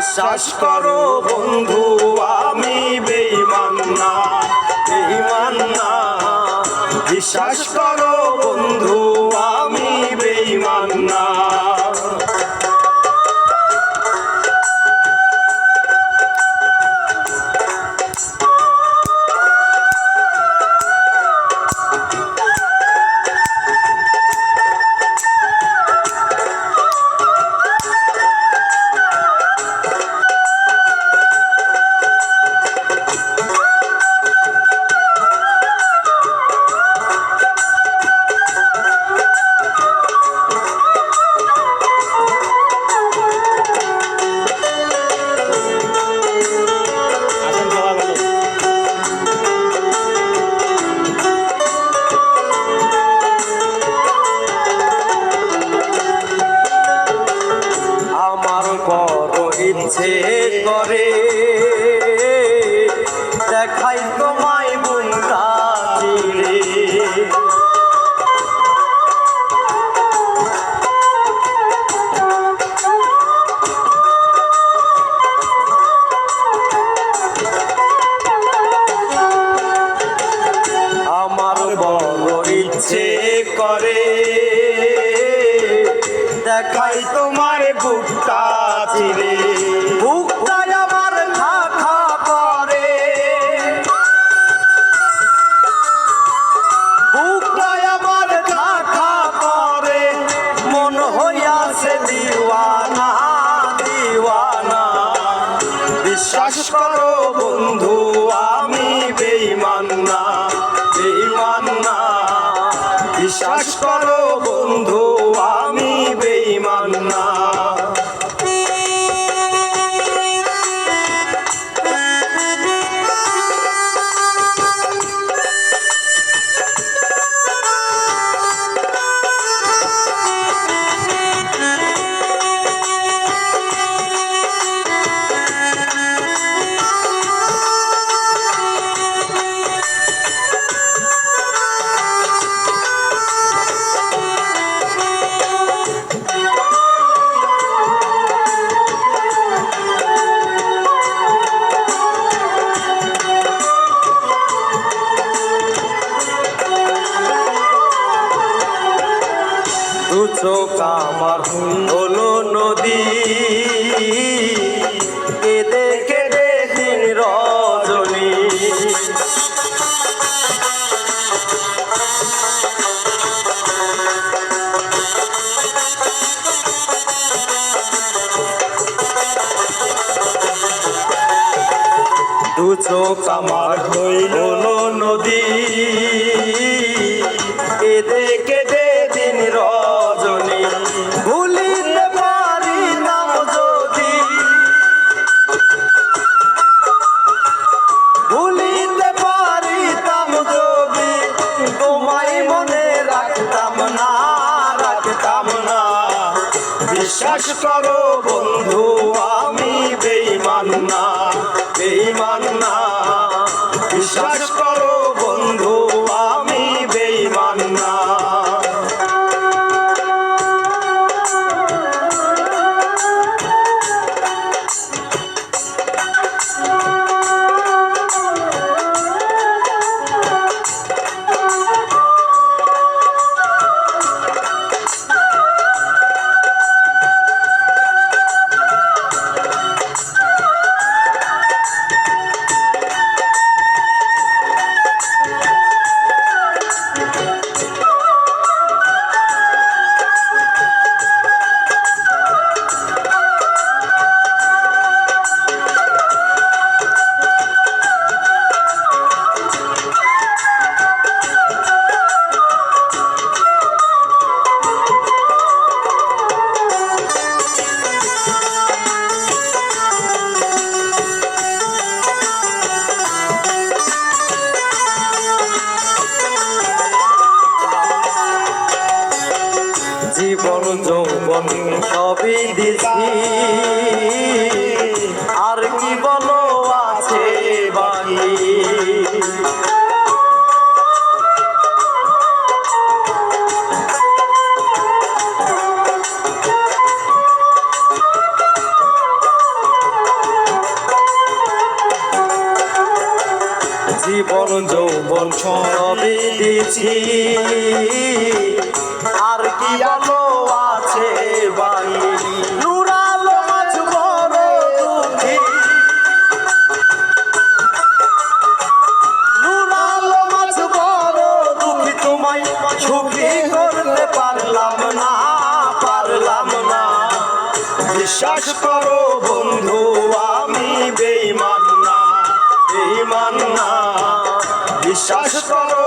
বিশ্বাস করো বন্ধু আমি বেঈমান না, বেঈমান না। বিশ্বাস করো বন্ধু আমি বেঈমান না। ইচ্ছে করে দেখাই তোমায় বুকটা চিরে, আমার বড় ইচ্ছে করে দেখাই তোমার বুকটা চিরে। বুকটাই আমার খা খা করে, বুকটাই আমার খা খা করে, মন হইয়াছে দিওয়ানা, দিওয়ানা। বিশ্বাস করো বন্ধু আমি বেঈমান না, বেঈমান না। বিশ্বাস করো বন্ধু আমি বেঈমান না। দু চোখ আমার হলো নদী, কেঁদে কেঁদে দিন রজনী। দু চোখ আমার হলো নদী, কেঁদে কেঁদে দিন রজনী। ভুলিতে পারিতাম যদি, ভুলিতে পারিতাম যদি, তোমায় মনে রাখতাম না, রাখতাম না। বিশ্বাস করো বন্ধু আমি বেঈমান না, বেঈমান না। বিশ্বাস করো বন্ধু আমি বেঈমান না। জীবন যৌবন সবই দিছি, আর কি বলো আছে বাকি। জীবন সবই দিছি, আর কি আলো আছে বাকি। নূর আলম আজ বড় দুঃখী, নূর আলম আজ বড় দুঃখী, তোমায় সুখী করতে পারলাম না, পারলাম না। বিশ্বাস করো বন্ধু আমি বেঈমান না, বেঈমান না। বিশ্বাস করো